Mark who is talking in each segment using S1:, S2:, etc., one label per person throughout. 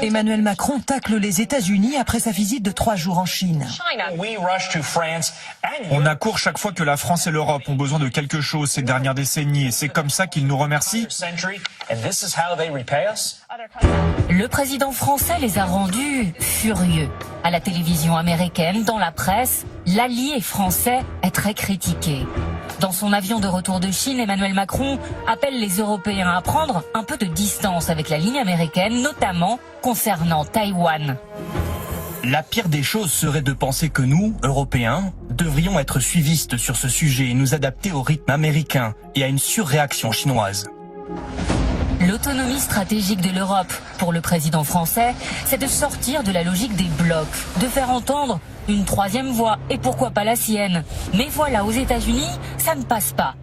S1: Emmanuel Macron tacle les États-Unis après sa visite de 3 jours en Chine.
S2: On accourt chaque fois que la France et l'Europe ont besoin de quelque chose ces dernières décennies et c'est comme ça qu'ils nous remercient.
S3: Le président français les a rendus furieux. À la télévision américaine, dans la presse, l'allié français est très critiqué. Dans son avion de retour de Chine, Emmanuel Macron appelle les Européens à prendre un peu de distance avec la ligne américaine, notamment concernant Taïwan.
S4: La pire des choses serait de penser que nous, Européens, devrions être suivistes sur ce sujet et nous adapter au rythme américain et à une surréaction chinoise.
S3: L'autonomie stratégique de l'Europe, pour le président français, c'est de sortir de la logique des blocs, de faire entendre une troisième voix, et pourquoi pas la sienne. Mais voilà, aux États-Unis, ça ne passe pas.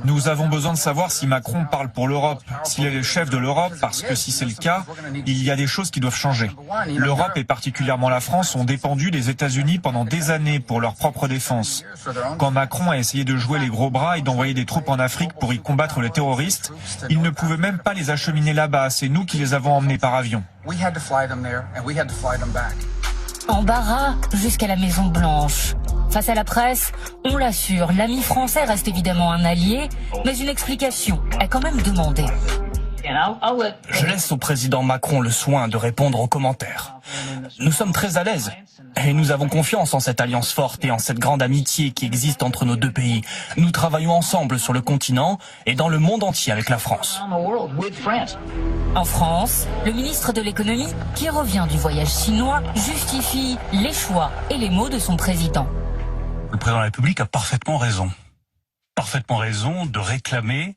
S2: Nous avons besoin de savoir si Macron parle pour l'Europe, s'il est le chef de l'Europe, parce que si c'est le cas, il y a des choses qui doivent changer. L'Europe et particulièrement la France ont dépendu des États-Unis pendant des années pour leur propre défense. Quand Macron a essayé de jouer les gros bras et d'envoyer des troupes en Afrique pour y combattre les terroristes, il ne pouvait même pas les acheminer là-bas, c'est nous qui les avons emmenés par avion.
S3: Embarras jusqu'à la Maison Blanche. Face à la presse, on l'assure, l'ami français reste évidemment un allié, mais une explication est quand même demandée.
S4: Je laisse au président Macron le soin de répondre aux commentaires. Nous sommes très à l'aise et nous avons confiance en cette alliance forte et en cette grande amitié qui existe entre nos deux pays. Nous travaillons ensemble sur le continent et dans le monde entier avec la France.
S3: En France, le ministre de l'économie, qui revient du voyage chinois, justifie les choix et les mots de son président.
S5: Le président de la République a parfaitement raison de réclamer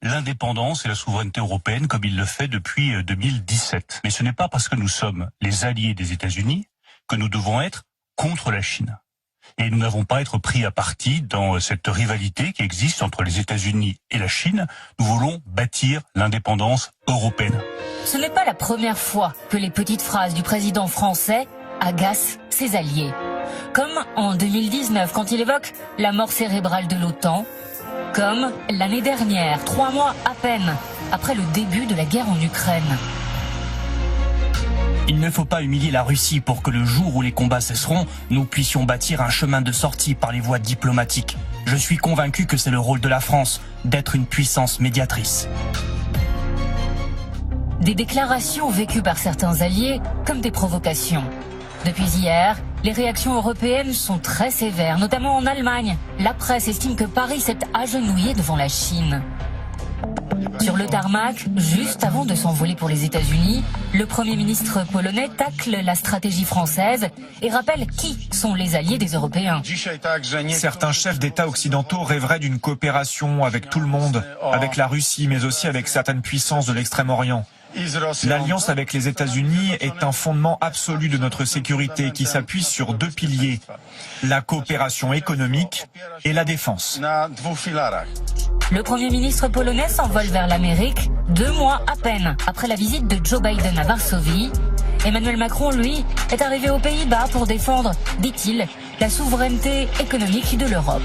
S5: l'indépendance et la souveraineté européenne comme il le fait depuis 2017. Mais ce n'est pas parce que nous sommes les alliés des États-Unis que nous devons être contre la Chine. Et nous n'avons pas à être pris à partie dans cette rivalité qui existe entre les États-Unis et la Chine. Nous voulons bâtir l'indépendance européenne.
S3: Ce n'est pas la première fois que les petites phrases du président français agacent ses alliés. Comme en 2019 quand il évoque la mort cérébrale de l'OTAN, comme l'année dernière, 3 mois à peine après le début de la guerre en Ukraine.
S4: Il ne faut pas humilier la Russie pour que le jour où les combats cesseront, nous puissions bâtir un chemin de sortie par les voies diplomatiques. Je suis convaincu que c'est le rôle de la France d'être une puissance médiatrice.
S3: Des déclarations vécues par certains alliés comme des provocations. Depuis hier, les réactions européennes sont très sévères, notamment en Allemagne. La presse estime que Paris s'est agenouillé devant la Chine. Sur le tarmac, juste avant de s'envoler pour les États-Unis, le Premier ministre polonais tacle la stratégie française et rappelle qui sont les alliés des Européens.
S2: Certains chefs d'État occidentaux rêveraient d'une coopération avec tout le monde, avec la Russie, mais aussi avec certaines puissances de l'Extrême-Orient. L'alliance avec les États-Unis est un fondement absolu de notre sécurité qui s'appuie sur 2 piliers, la coopération économique et la défense.
S3: Le Premier ministre polonais s'envole vers l'Amérique 2 mois à peine après la visite de Joe Biden à Varsovie. Emmanuel Macron, lui, est arrivé aux Pays-Bas pour défendre, dit-il, la souveraineté économique de l'Europe.